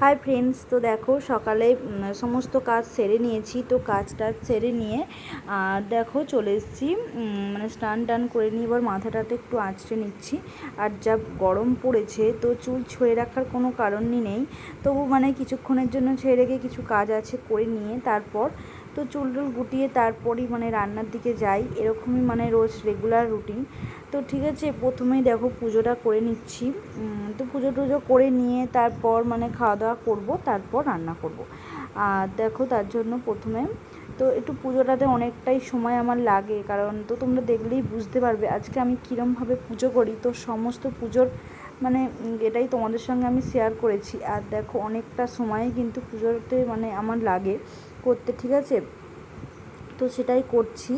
Hi friends, তো দেখো সকালে সমস্ত কাজ সেরে নিয়েছি। তো কাজটা সেরে নিয়ে দেখো চলে এসেছি, মানে স্নান টান করে নিয়ে এবার মাথাটাতে একটু আঁচড়ে নিচ্ছি। আর যা গরম পড়েছে, তো চুল ছড়ে রাখার কোনো কারণই নেই। তবু মানে কিছুক্ষণের জন্য ছেড়ে রেখে কিছু কাজ আছে করে নিয়ে তারপর তো চুল টুল গুটিয়ে তারপরই মানে রান্নার দিকে যাই। এরকমই মানে রোজ রেগুলার রুটিন। তো ঠিক আছে, প্রথমেই দেখো পুজোটা করে নিচ্ছি। তো পুজো টুজো করে নিয়ে তারপর মানে খাওয়া দাওয়া করবো, তারপর রান্না করব। আর দেখো তার জন্য প্রথমে তো একটু পুজোটাতে অনেকটাই সময় আমার লাগে, কারণ তো তোমরা দেখলেই বুঝতে পারবে আজকে আমি কীরমভাবে পুজো করি। তো সমস্ত পুজোর মানে এটাই তোমাদের সঙ্গে আমি শেয়ার করেছি। আর দেখো অনেকটা সময় কিন্তু পুজোতে মানে আমার লাগে করতে, ঠিক আছে। তো সেটাই করছি।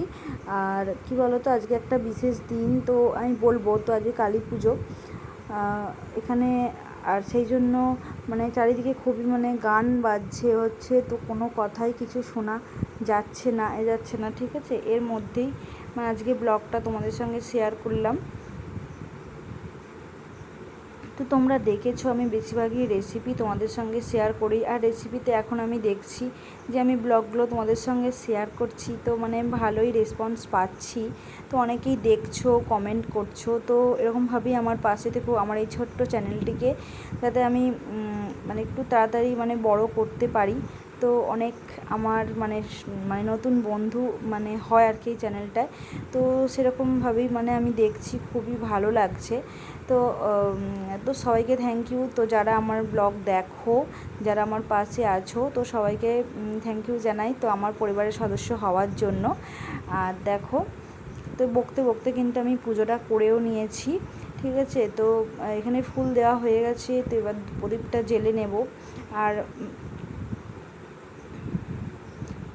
আর কি বলো তো, আজকে একটা বিশেষ দিন, তো আমি বলবো তো আজকে কালী পুজো এখানে। আর সেই জন্য মানে চারিদিকে খুবই মানে গান বাজছে হচ্ছে, তো কোনো কথাই কিছু শোনা যাচ্ছে না, ঠিক আছে। এর মধ্যেই মানে আজকে ব্লগটা তোমাদের সঙ্গে শেয়ার করলাম। তো তোমরা দেখেছো আমি বেশিরভাগই রেসিপি তোমাদের সঙ্গে শেয়ার করি। আর রেসিপিতে এখন আমি দেখছি যে আমি ব্লগগুলো তোমাদের সঙ্গে শেয়ার করছি, তো মানে ভালোই রেসপন্স পাচ্ছি। তো অনেকেই দেখছো, কমেন্ট করছো, তো এরকমভাবেই আমার পাশে থেকো আমার এই ছোট্ট চ্যানেলটিকে, যাতে আমি মানে একটু তাড়াতাড়ি মানে বড় করতে পারি। তো অনেক আমার মানে মানে নতুন বন্ধু মানে হয় আর কি এই চ্যানেলটায়। তো সেরকমভাবেই মানে আমি দেখছি, খুবই ভালো লাগছে। তো তো সবাইকে থ্যাংক ইউ। তো যারা আমার ব্লগ দেখো, যারা আমার পাশে আছো, তো সবাইকে থ্যাংক ইউ জানাই তো আমার পরিবারের সদস্য হওয়ার জন্য। আর দেখো তো বকতে বকতে কিন্তু আমি পুজোটা করেও নিয়েছি, ঠিক আছে। তো এখানে ফুল দেওয়া হয়ে গেছে, তো এবার প্রদীপটা জ্বেলে নেব। আর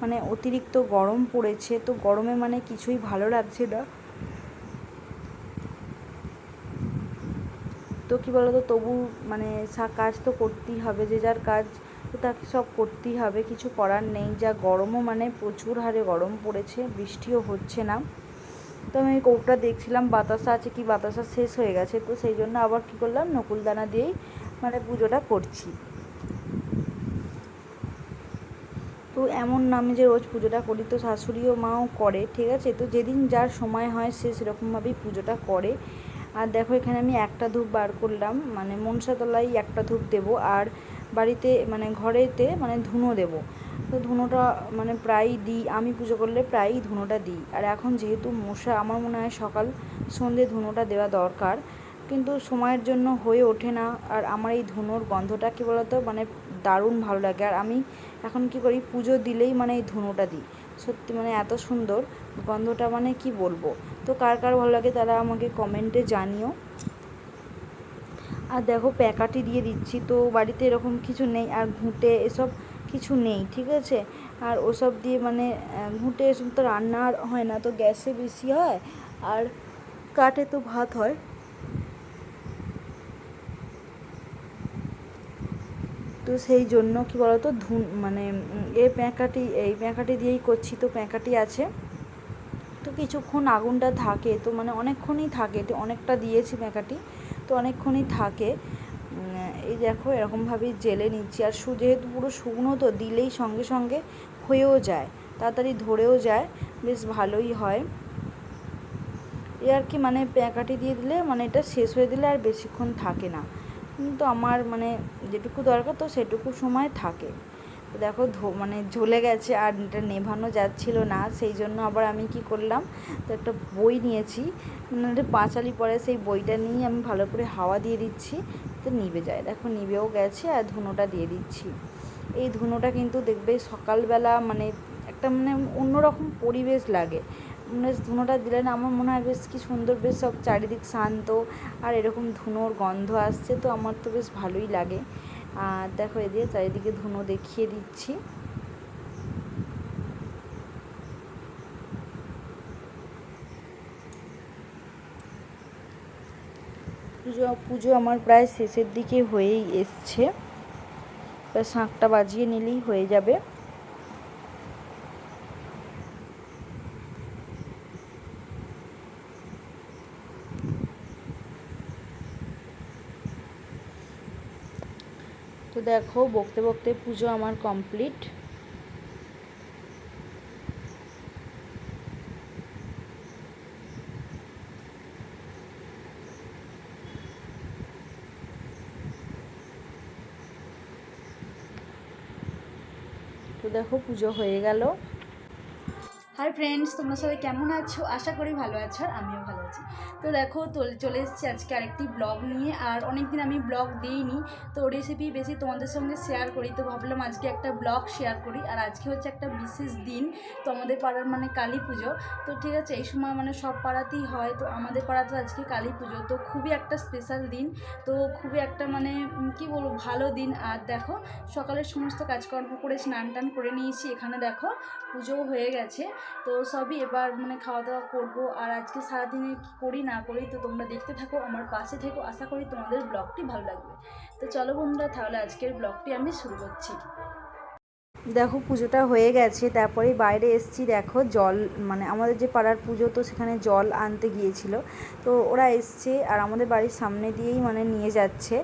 মানে অতিরিক্ত গরম পড়েছে, তো গরমে মানে কিছুই ভালো লাগছে না। তো কী বলো তো, তবু মানে কাজ তো করতেই হবে, যে যার কাজ তো তাকে সব করতেই হবে, কিছু করার নেই। যা গরমও মানে প্রচুর হারে গরম পড়েছে, বৃষ্টিও হচ্ছে না। তো আমি কৌটা দেখছিলাম বাতাসা আছে কি, বাতাসা শেষ হয়ে গেছে, তো সেই জন্য আবার কী করলাম, নকুলদানা দিয়েই মানে পুজোটা করছি। তো এমন না আমি যে রোজ পুজোটা করি, তো শাশুড়িও মাও করে, ঠিক আছে। তো যেদিন যার সময় হয় সে সেরকমভাবেই পুজোটা করে। আর দেখো এখানে আমি একটা ধূপ বার করলাম, মানে মনসাতলায় একটা ধূপ দেব, আর বাড়িতে মানে ঘরেতে মানে ধুনো দেব। তো ধুনোটা মানে প্রায়ই দিই, আমি পুজো করলে প্রায়ই ধুনোটা দিই। আর এখন যেহেতু মশা, আমার মনে হয় সকাল সন্ধে ধুনোটা দেওয়া দরকার, কিন্তু সময়ের জন্য হয়ে ওঠে না। আর আমার এই ধুনোর গন্ধটা কী বলতো মানে দারুণ ভালো লাগে। আর আমি এখন কী করি, পুজো দিলেই মানে এই ধুনোটা দিই। সত্যি মানে এত সুন্দর গন্ধটা, মানে কি বলবো। তো কার কার ভালো লাগে তারা আমাকে কমেন্টে জানিও। আর দেখো প্যাকাটি দিয়ে দিচ্ছি, তো বাড়িতে এরকম কিছু নেই, আর ঘুঁটে এসব কিছু নেই, ঠিক আছে। আর ওসব দিয়ে মানে ঘুঁটে এসব তো রান্না হয় না, তো গ্যাসে বেশি হয়, আর কাঠে তো ভাত হয়। তো সেই জন্য কী বলতো মানে এই প্যাঁকাটি দিয়েই করছি। তো প্যাঁকাটি আছে, তো কিছুক্ষণ আগুনটা থাকে, তো মানে অনেকক্ষণই থাকে, তো অনেকটা দিয়েছি প্যাঁকাটি, তো অনেকক্ষণই থাকে। এই দেখো এরকমভাবেই জেলে নিচ্ছি। আর যেহেতু পুরো শুকনো, তো দিলেই সঙ্গে সঙ্গে হয়েও যায়, তাড়াতাড়ি ধরেও যায়, বেশ ভালোই হয়। এ আর কি, মানে প্যাঁকাটি দিয়ে দিলে মানে এটা শেষ হয়ে দিলে আর বেশিক্ষণ থাকে না, কিন্তু আমার মানে যেটুকু দরকার তো সেটুকু সময় থাকে। তো দেখো মানে জ্বলে গেছে, আর এটা নেভানো যাচ্ছিল না, সেই জন্য আবার আমি কি করলাম, তো একটা বই নিয়েছি, মানে একটা পাঁচালি পড়ে, সেই বইটা নিয়ে আমি ভালো করে হাওয়া দিয়ে দিচ্ছি, তো নিভে যায়। দেখো নিভেও গেছে, আর ধুনোটা দিয়ে দিচ্ছি। এই ধুনোটা কিন্তু দেখবে সকালবেলা মানে একটা মানে অন্যরকম পরিবেশ লাগে, মানে ধুনোটা দিলে না আমার মনে হয় বেশ কি সুন্দর, বেশ সব চারিদিক শান্ত, আর এরকম ধুনোর গন্ধ আসছে, তো আমার তো বেশ ভালোই লাগে। আর দেখো এদিকে চারিদিকে ধুনো দেখিয়ে দিচ্ছি। পুজো আমার প্রায় শেষের দিকে হয়েই এসছে, শাঁখটা বাজিয়ে নিলেই হয়ে যাবে। তো দেখো বকতে বকতে পুজো আমার কমপ্লিট। তো দেখো পুজো হয়ে গেল। হাই ফ্রেন্ডস, তোমরা সবাই কেমন আছো? আশা করি ভালো আছো, আর আমিও ভালো আছি। তো দেখো চলে এসেছি আজকে আরেকটি ব্লগ নিয়ে। আর অনেকদিন আমি ব্লগ দিইনি, তো রেসিপি বেশি তোমাদের সঙ্গে শেয়ার করি, তো ভাবলাম আজকে একটা ব্লগ শেয়ার করি। আর আজকে হচ্ছে একটা বিশেষ দিন, তো আমাদের পাড়ার মানে কালী পুজো। তো ঠিক আছে, এই সময় মানে সব পাড়াতেই হয়, তো আমাদের পাড়াতে আজকে কালী পুজো, তো খুবই একটা স্পেশাল দিন, তো খুবই একটা মানে কি বলবো ভালো দিন। আর দেখো সকালের সমস্ত কাজকর্ম করে স্নান টান করে নিয়েছি, এখানে দেখো পুজোও হয়ে গেছে। তো সবই এবার মানে খাওয়া দাওয়া করবো। আর আজকে সারাদিনে কী করি না করি তো তোমরা দেখতে থাকো, আমার পাশে থেকো, আশা করি তোমাদের ব্লগটি ভালো লাগবে। তো চলো বন্ধুরা, তাহলে আজকের ব্লগটি আমি শুরু করছি। দেখো পুজোটা হয়ে গেছে, তারপরে বাইরে এসছি। দেখো জল মানে আমাদের যে পাড়ার পুজো, তো সেখানে জল আনতে গিয়েছিল, তো ওরা এসছে আর আমাদের বাড়ির সামনে দিয়েই মানে নিয়ে যাচ্ছে।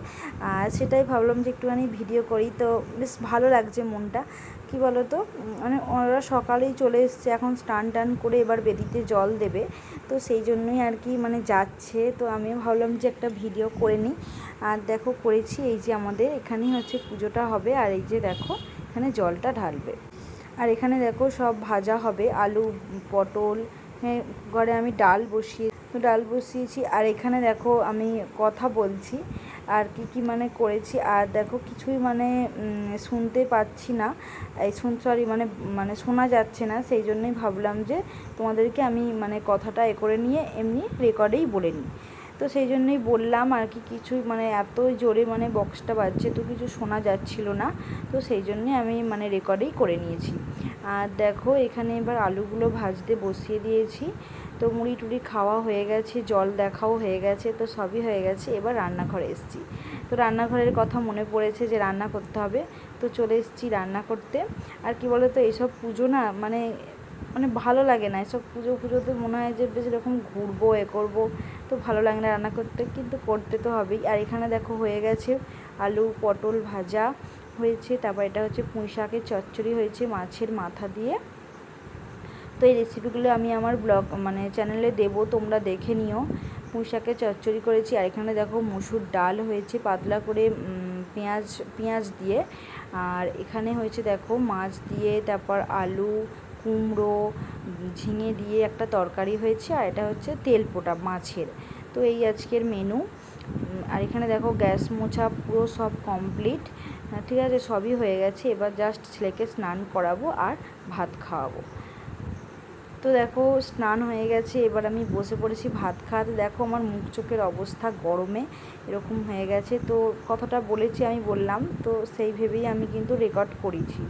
আর সেটাই ভাবলাম যে একটুখানি ভিডিও করি, তো বেশ ভালো লাগছে মনটা। কি বলো তো, মানে ওরা সকালেই চলে এসছে, এখন স্নান টান করে এবার বেদিতে জল দেবে, তো সেই জন্যই আর কি মানে যাচ্ছে। তো আমিও ভাবলাম যে একটা ভিডিও করে নিই। আর দেখো করেছি, এই যে আমাদের এখানেই হচ্ছে পুজোটা হবে, আর এই যে দেখো এখানে জলটা ঢালবে। আর এখানে দেখো সব ভাজা হবে, আলু পটল, হ্যাঁ ঘরে আমি ডাল বসিয়েছি। আর এখানে দেখো আমি কথা বলছি আর কি মানে করেছি। আর দেখো কিছুই মানে শুনতে পাচ্ছি না, সরি মানে শোনা যাচ্ছে না, সেই জন্যই ভাবলাম যে তোমাদেরকে আমি মানে কথাটা করে নিয়ে এমনি রেকর্ডেই বলে নিই। তো সেই জন্যই বললাম আর কি, কিছুই মানে এত জোরে মানে বক্সটা বাজছে, তো কিছু শোনা যাচ্ছিল না, তো সেই জন্যে আমি মানে রেকর্ডেই করে নিয়েছি। আর দেখো এখানে এবার আলুগুলো ভাজতে বসিয়ে দিয়েছি। তো মুড়ি টুড়ি খাওয়া হয়ে গেছে, জল দেখাও হয়ে গেছে, তো সবই হয়ে গেছে। এবার রান্নাঘরে এসেছি, তো রান্নাঘরের কথা মনে পড়েছে যে রান্না করতে হবে, তো চলে এসেছি রান্না করতে। আর কি বলো তো, এইসব পুজো না মানে মানে ভালো লাগে না, এসব পুজোতে মনে হয় যে বেশ এরকম ঘুরবো করবো, তো ভালো লাগে না রান্না করতে, কিন্তু করতে তো হবেই। আর এখানে দেখো হয়ে গেছে আলু পটল ভাজা হয়েছে, তারপর এটা হচ্ছে পুঁই শাকের চচ্চড়ি হয়েছে মাছের মাথা দিয়ে। তো এই রেসিপিগুলো আমি আমার ব্লগ মানে চ্যানেলে দেবো, তোমরা দেখে নিও। পুঁই শাকের চচ্চড়ি করেছি। আর এখানে দেখো মসুর ডাল হয়েছে পাতলা করে পেঁয়াজ দিয়ে। আর এখানে হয়েছে দেখো মাছ দিয়ে, তারপর আলু কুমড়ো ঝিঙে দিয়ে একটা তরকারি হয়েছে। আর এটা হচ্ছে তেলপোটা মাছের। তো এই আজকের মেনু। আর এখানে দেখো গ্যাস মোছা পুরো সব কমপ্লিট, ঠিক আছে, সবই হয়ে গেছে। এবার জাস্ট ছেলেকে স্নান করাবো আর ভাত খাওয়াবো। তো দেখো স্নান হয়ে গেছে, এবার আমি বসে পড়েছি ভাত খাওয়াতে। দেখো আমার মুখ চোখের অবস্থা গরমে এরকম হয়ে গেছে, তো কথাটা বলেছি আমি বললাম, তো সেই ভেবেই আমি কিন্তু রেকর্ড করেছি।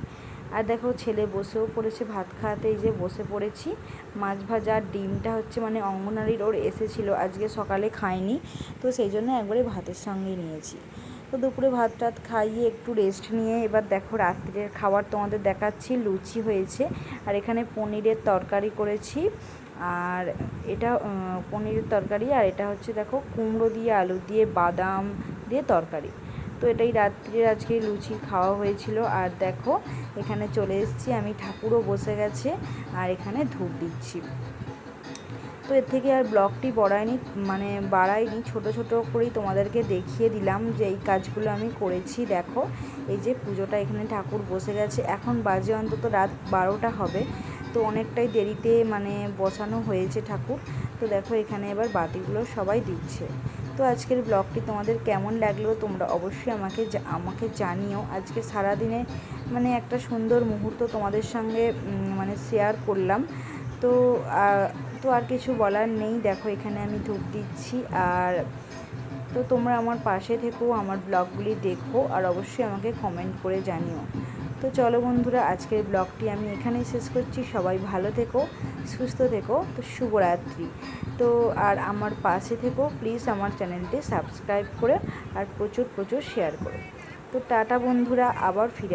আর দেখো ছেলে বসেও পড়েছে ভাত খাওয়াতে, এই যে বসে পড়েছি। মাছ ভাজা আর ডিমটা হচ্ছে মানে অঙ্গনারীর ওর এসেছিলো, আজকে সকালে খাইনি, তো সেই জন্য একবারে ভাতের সঙ্গে নিয়েছি। তো দুপুরে ভাত টাত খাইয়ে একটু রেস্ট নিয়ে এবার দেখো রাত্রের খাবার তোমাদের দেখাচ্ছি। লুচি হয়েছে, আর এখানে পনিরের তরকারি করেছি। আর এটা পনিরের তরকারি, আর এটা হচ্ছে দেখো কুমড়ো দিয়ে আলু দিয়ে বাদাম দিয়ে তরকারি। তো এটাই রাত্রির আজকে লুচি খাওয়া হয়েছিল। আর দেখো এখানে চলে এসেছি আমি, ঠাকুরও বসে গেছে, আর এখানে ধূপ দিচ্ছি। তো এর থেকে আর ব্লগটি বাড়াইনি, ছোট ছোট করেই তোমাদেরকে দেখিয়ে দিলাম যে এই কাজগুলো আমি করেছি। দেখো এই যে পুজোটা, এখানে ঠাকুর বসে গেছে, এখন বাজে অন্তত রাত 12টা হবে, তো অনেকটাই দেরিতে মানে বসানো হয়েছে ঠাকুর। তো দেখো এখানে এবার বাতিগুলো সবাই দিচ্ছে। তো আজকের ব্লগটি তোমাদের কেমন লাগলো তোমরা অবশ্যই আমাকে জানিও। আজকে সারাদিনে মানে একটা সুন্দর মুহূর্ত তোমাদের সঙ্গে মানে শেয়ার করলাম। তো আর কিছু বলার নেই। দেখো এখানে আমি ধূপ দিচ্ছি। আর তো তোমরা আমার পাশে থেকো, আমার ব্লগগুলি দেখো, আর অবশ্যই আমাকে কমেন্ট করে জানিও। তো চলো বন্ধুরা, আজকের ব্লগটি আমি এখানেই শেষ করছি। সবাই ভালো থেকো, সুস্থ থেকো, তো শুভরাত্রি। তো আর আমার পাশে থেকো প্লিজ, আমার চ্যানেলটি সাবস্ক্রাইব করে আর প্রচুর শেয়ার করো। তো টাটা বন্ধুরা, আবার ফিরে